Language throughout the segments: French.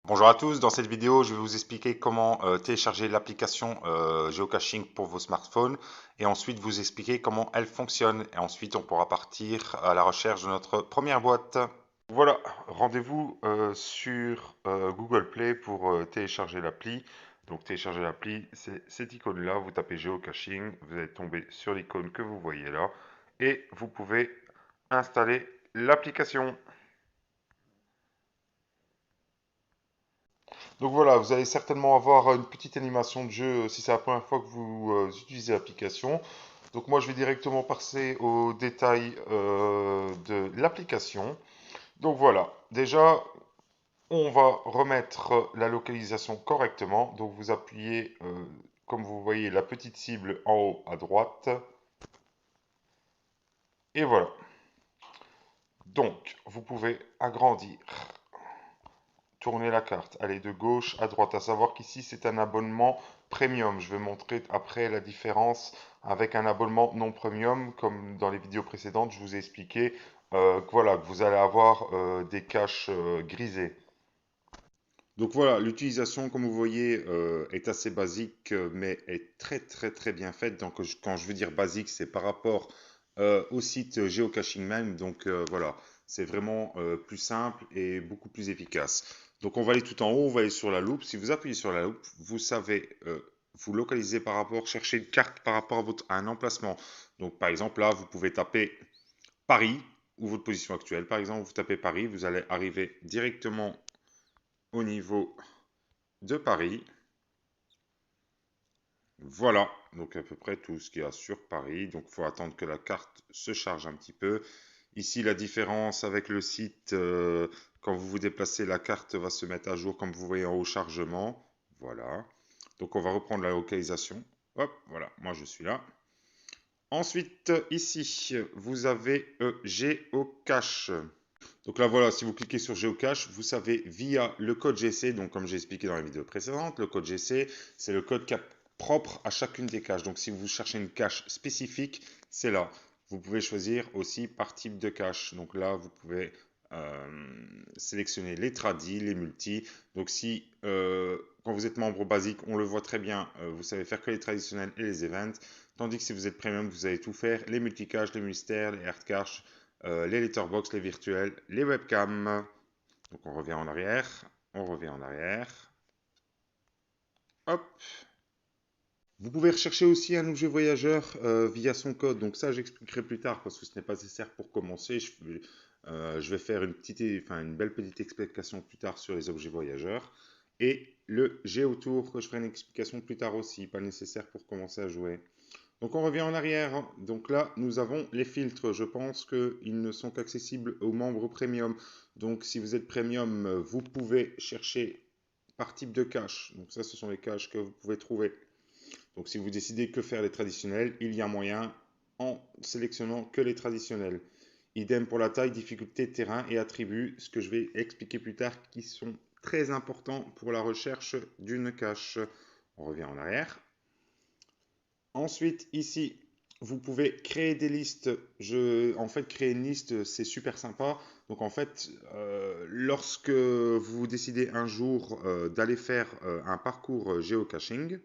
Bonjour à tous, dans cette vidéo je vais vous expliquer comment télécharger l'application géocaching pour vos smartphones et ensuite vous expliquer comment elle fonctionne et ensuite on pourra partir à la recherche de notre première boîte. Voilà, rendez-vous sur Google Play pour télécharger l'appli. Donc télécharger l'appli, c'est cette icône-là, vous tapez géocaching, vous allez tomber sur l'icône que vous voyez là et vous pouvez installer l'application. Donc voilà, vous allez certainement avoir une petite animation de jeu si c'est la première fois que vous utilisez l'application. Donc moi je vais directement passer aux détails de l'application. Donc voilà, déjà on va remettre la localisation correctement. Donc vous appuyez, comme vous voyez, la petite cible en haut à droite. Et voilà. Donc vous pouvez agrandir, tourner la carte, aller de gauche à droite. À savoir qu'ici, c'est un abonnement premium. Je vais montrer après la différence avec un abonnement non premium. Comme dans les vidéos précédentes, je vous ai expliqué que, voilà, que vous allez avoir des caches grisées. Donc voilà, l'utilisation, comme vous voyez, est assez basique, mais est très très très bien faite. Donc quand je veux dire basique, c'est par rapport au site géocaching même. Donc voilà, c'est vraiment plus simple et beaucoup plus efficace. Donc on va aller tout en haut, on va aller sur la loupe. Si vous appuyez sur la loupe, vous savez vous localiser par rapport, chercher une carte par rapport à un emplacement. Donc par exemple là, vous pouvez taper Paris ou votre position actuelle. Par exemple, vous tapez Paris, vous allez arriver directement au niveau de Paris. Voilà, donc à peu près tout ce qu'il y a sur Paris. Donc il faut attendre que la carte se charge un petit peu. Ici, la différence avec le site, quand vous vous déplacez, la carte va se mettre à jour comme vous voyez en haut chargement. Voilà. Donc on va reprendre la localisation. Hop, voilà, moi je suis là. Ensuite, ici, vous avez Géocache. Donc là, voilà, si vous cliquez sur Géocache, vous savez via le code GC, donc comme j'ai expliqué dans la vidéo précédente, le code GC, c'est le code propre à chacune des caches. Donc si vous cherchez une cache spécifique, c'est là. Vous pouvez choisir aussi par type de cache. Donc là, vous pouvez sélectionner les tradis, les multis. Donc si, quand vous êtes membre basique, on le voit très bien, vous savez faire que les traditionnels et les events. Tandis que si vous êtes premium, vous allez tout faire, les multicaches, les mystères, les hard caches, les letterbox, les virtuels, les webcams. Donc on revient en arrière, on revient en arrière. Hop. Vous pouvez rechercher aussi un objet voyageur via son code. Donc ça, j'expliquerai plus tard parce que ce n'est pas nécessaire pour commencer. Je vais faire une belle petite explication plus tard sur les objets voyageurs. Et le géotour, que je ferai une explication plus tard aussi, pas nécessaire pour commencer à jouer. Donc on revient en arrière. Donc là, nous avons les filtres. Je pense qu'ils ne sont qu'accessibles aux membres premium. Donc si vous êtes premium, vous pouvez chercher par type de cache. Donc ça, ce sont les caches que vous pouvez trouver. Donc si vous décidez que faire les traditionnels, il y a moyen en sélectionnant que les traditionnels. Idem pour la taille, difficulté, terrain et attributs, ce que je vais expliquer plus tard, qui sont très importants pour la recherche d'une cache. On revient en arrière. Ensuite, ici, vous pouvez créer des listes. En fait, créer une liste, c'est super sympa. Donc, en fait, lorsque vous décidez un jour d'aller faire un parcours géocaching,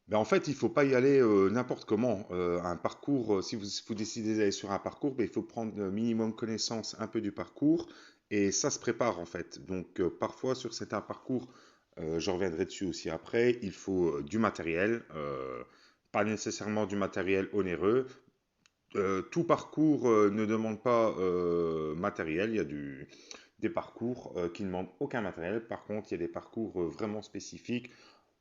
ben en fait, il ne faut pas y aller n'importe comment. Un parcours, si vous décidez d'aller sur un parcours, ben, il faut prendre minimum connaissance un peu du parcours. Et ça se prépare en fait. Donc parfois sur certains parcours, je reviendrai dessus aussi après, il faut du matériel, pas nécessairement du matériel onéreux. Tout parcours ne demande pas matériel. Il y a des parcours qui ne demandent aucun matériel. Par contre, il y a des parcours vraiment spécifiques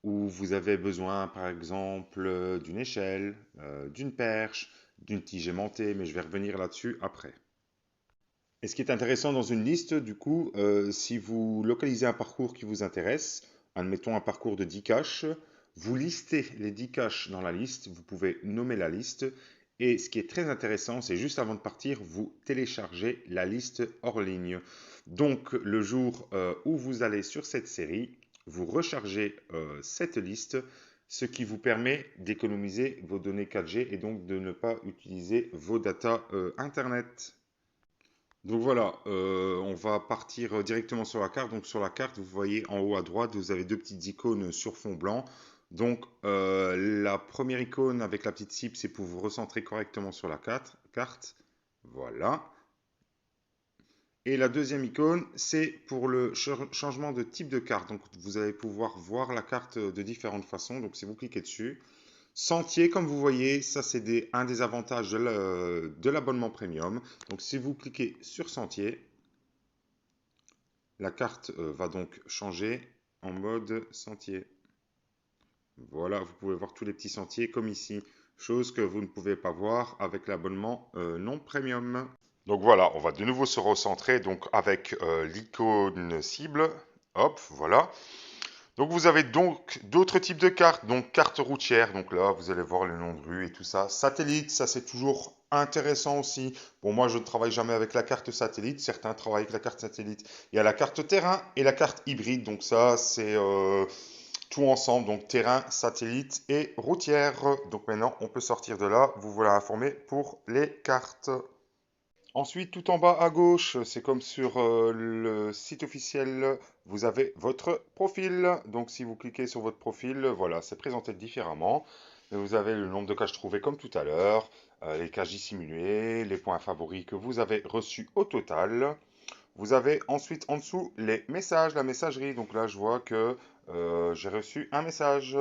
où vous avez besoin, par exemple, d'une échelle, d'une perche, d'une tige aimantée, mais je vais revenir là-dessus après. Et ce qui est intéressant dans une liste, du coup, si vous localisez un parcours qui vous intéresse, admettons un parcours de 10 caches, vous listez les 10 caches dans la liste, vous pouvez nommer la liste, et ce qui est très intéressant, c'est juste avant de partir, vous téléchargez la liste hors ligne. Donc, le jour où vous allez sur cette série, vous rechargez cette liste, ce qui vous permet d'économiser vos données 4G et donc de ne pas utiliser vos datas Internet. Donc voilà, on va partir directement sur la carte. Donc sur la carte, vous voyez en haut à droite, vous avez deux petites icônes sur fond blanc. Donc la première icône avec la petite cible, c'est pour vous recentrer correctement sur la carte. Voilà. Et la deuxième icône, c'est pour le changement de type de carte. Donc vous allez pouvoir voir la carte de différentes façons. Donc si vous cliquez dessus, Sentier, comme vous voyez, ça c'est un des avantages de l'abonnement premium. Donc si vous cliquez sur Sentier, la carte va donc changer en mode sentier. Voilà, vous pouvez voir tous les petits sentiers comme ici, chose que vous ne pouvez pas voir avec l'abonnement non premium. Donc voilà, on va de nouveau se recentrer donc avec l'icône cible. Hop, voilà. Donc vous avez donc d'autres types de cartes, donc carte routière, donc là vous allez voir le nom de rue et tout ça. Satellite, ça c'est toujours intéressant aussi. Bon, moi je ne travaille jamais avec la carte satellite, certains travaillent avec la carte satellite. Il y a la carte terrain et la carte hybride, donc ça c'est tout ensemble, donc terrain, satellite et routière. Donc maintenant on peut sortir de là, vous voilà informé pour les cartes. Ensuite, tout en bas à gauche, c'est comme sur le site officiel, vous avez votre profil. Donc, si vous cliquez sur votre profil, voilà, c'est présenté différemment. Et vous avez le nombre de caches trouvées comme tout à l'heure, les caches dissimulées, les points favoris que vous avez reçus au total. Vous avez ensuite en dessous les messages, la messagerie. Donc là, je vois que j'ai reçu un message.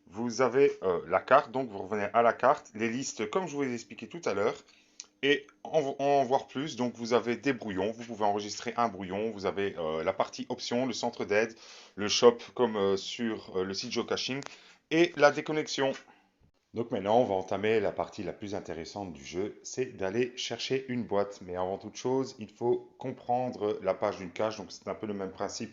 Vous avez la carte, donc vous revenez à la carte, les listes comme je vous ai expliqué tout à l'heure. Et en voir plus, donc vous avez des brouillons, vous pouvez enregistrer un brouillon, vous avez la partie options, le centre d'aide, le shop comme sur le site geocaching et la déconnexion. Donc maintenant, on va entamer la partie la plus intéressante du jeu, c'est d'aller chercher une boîte. Mais avant toute chose, il faut comprendre la page d'une cache, donc c'est un peu le même principe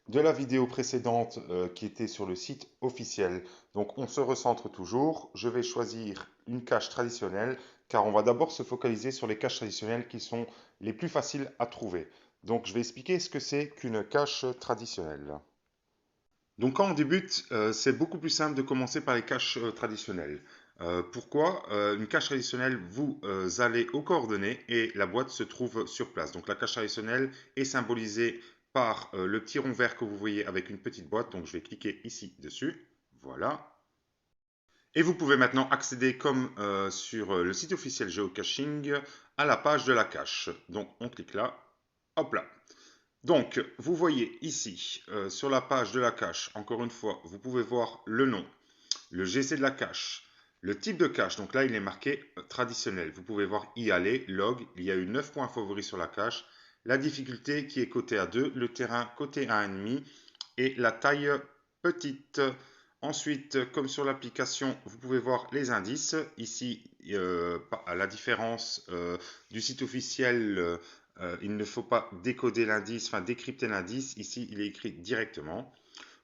de la vidéo précédente qui était sur le site officiel. Donc on se recentre toujours. Je vais choisir une cache traditionnelle car on va d'abord se focaliser sur les caches traditionnelles qui sont les plus faciles à trouver. Donc je vais expliquer ce que c'est qu'une cache traditionnelle. Donc quand on débute, c'est beaucoup plus simple de commencer par les caches traditionnelles. Pourquoi? Une cache traditionnelle, vous allez aux coordonnées et la boîte se trouve sur place. Donc la cache traditionnelle est symbolisée par le petit rond vert que vous voyez avec une petite boîte. Donc je vais cliquer ici dessus. Voilà. Et vous pouvez maintenant accéder comme sur le site officiel Geocaching à la page de la cache. Donc on clique là. Hop là. Donc, vous voyez ici, sur la page de la cache, encore une fois, vous pouvez voir le nom, le GC de la cache, le type de cache. Donc là, il est marqué traditionnel. Vous pouvez voir y aller, log. Il y a eu 9 points favoris sur la cache. La difficulté qui est cotée à 2, le terrain coté à 1,5 et la taille petite. Ensuite, comme sur l'application, vous pouvez voir les indices. Ici, à la différence du site officiel, il ne faut pas décoder l'indice, enfin décrypter l'indice. Ici, il est écrit directement.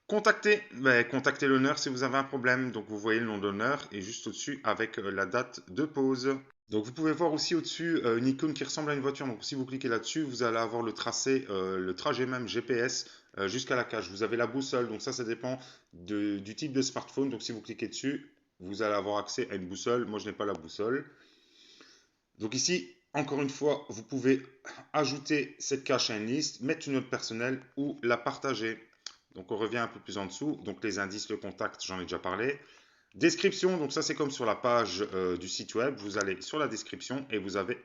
Contactez, contactez l'honneur si vous avez un problème. Donc, vous voyez le nom d'honneur et juste au-dessus avec la date de pause. Donc, vous pouvez voir aussi au-dessus une icône qui ressemble à une voiture. Donc, si vous cliquez là-dessus, vous allez avoir le tracé, le trajet même GPS jusqu'à la cage. Vous avez la boussole. Donc, ça dépend du type de smartphone. Donc, si vous cliquez dessus, vous allez avoir accès à une boussole. Moi, je n'ai pas la boussole. Donc ici, encore une fois, vous pouvez ajouter cette cache à une liste, mettre une note personnelle ou la partager. Donc on revient un peu plus en dessous. Donc les indices, le contact, j'en ai déjà parlé. Description, donc ça c'est comme sur la page du site web. Vous allez sur la description et vous avez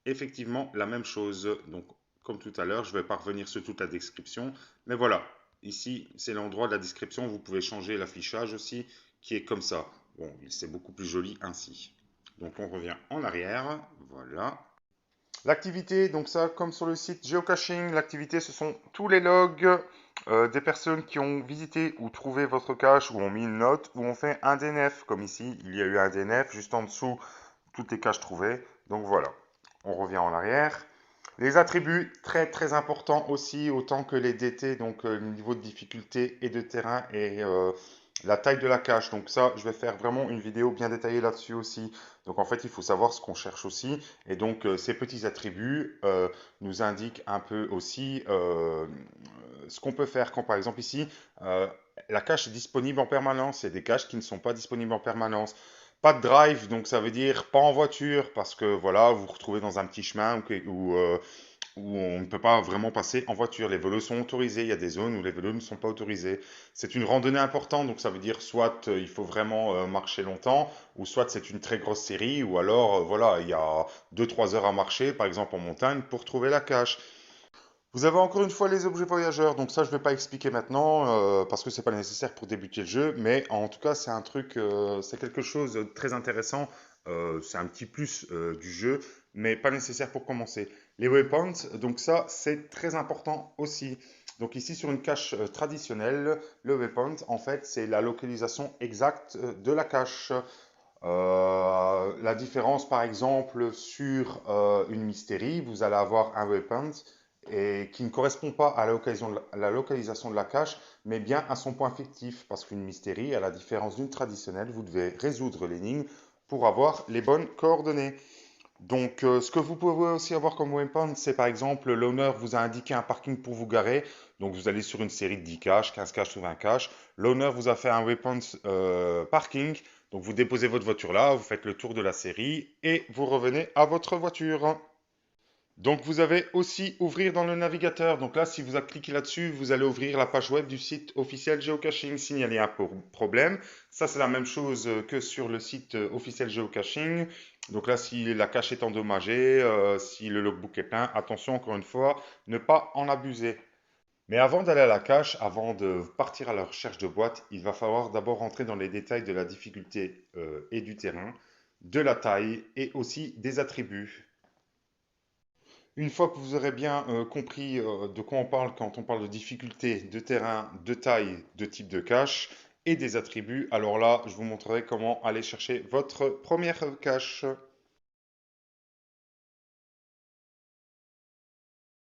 effectivement la même chose. Donc comme tout à l'heure, je ne vais pas revenir sur toute la description. Mais voilà, ici c'est l'endroit de la description. Vous pouvez changer l'affichage aussi qui est comme ça. Bon, c'est beaucoup plus joli ainsi. Donc on revient en arrière, voilà. L'activité, donc ça comme sur le site Geocaching, l'activité ce sont tous les logs des personnes qui ont visité ou trouvé votre cache ou ont mis une note ou ont fait un DNF. Comme ici, il y a eu un DNF juste en dessous, toutes les caches trouvées. Donc voilà, on revient en arrière. Les attributs, très très importants aussi, autant que les DT, donc le niveau de difficulté et de terrain et la taille de la cache. Donc ça, je vais faire vraiment une vidéo bien détaillée là-dessus aussi. Donc en fait, il faut savoir ce qu'on cherche aussi. Et donc ces petits attributs nous indiquent un peu aussi ce qu'on peut faire. Quand par exemple ici, la cache est disponible en permanence. Il y a des caches qui ne sont pas disponibles en permanence. Pas de drive, donc ça veut dire pas en voiture, parce que voilà, vous vous retrouvez dans un petit chemin où on ne peut pas vraiment passer en voiture. Les vélos sont autorisés, il y a des zones où les vélos ne sont pas autorisés. C'est une randonnée importante, donc ça veut dire soit il faut vraiment marcher longtemps, ou soit c'est une très grosse série, ou alors voilà, il y a 2 3 heures à marcher, par exemple en montagne, pour trouver la cache. Vous avez encore une fois les objets voyageurs, donc ça je ne vais pas expliquer maintenant parce que c'est pas nécessaire pour débuter le jeu, mais en tout cas c'est un truc, c'est quelque chose de très intéressant, c'est un petit plus du jeu, mais pas nécessaire pour commencer. Les waypoints, donc ça c'est très important aussi. Donc ici sur une cache traditionnelle, le waypoint en fait c'est la localisation exacte de la cache. La différence, par exemple, sur une mystérie, vous allez avoir un waypoint et qui ne correspond pas à la localisation de la cache, mais bien à son point fictif. Parce qu'une mystérie, à la différence d'une traditionnelle, vous devez résoudre l'énigme pour avoir les bonnes coordonnées. Donc, ce que vous pouvez aussi avoir comme waypoint, c'est par exemple, l'owner vous a indiqué un parking pour vous garer. Donc, vous allez sur une série de 10 caches, 15 caches ou 20 caches. L'owner vous a fait un waypoint parking. Donc, vous déposez votre voiture là, vous faites le tour de la série et vous revenez à votre voiture. Donc, vous avez aussi ouvrir dans le navigateur. Donc là, si vous cliquez là-dessus, vous allez ouvrir la page web du site officiel Geocaching, signaler un problème. Ça, c'est la même chose que sur le site officiel Geocaching. Donc là, si la cache est endommagée, si le logbook est plein, attention encore une fois, ne pas en abuser. Mais avant d'aller à la cache, avant de partir à la recherche de boîtes, il va falloir d'abord rentrer dans les détails de la difficulté et du terrain, de la taille et aussi des attributs. Une fois que vous aurez bien compris de quoi on parle quand on parle de difficulté, de terrain, de taille, de type de cache et des attributs, alors là, je vous montrerai comment aller chercher votre première cache.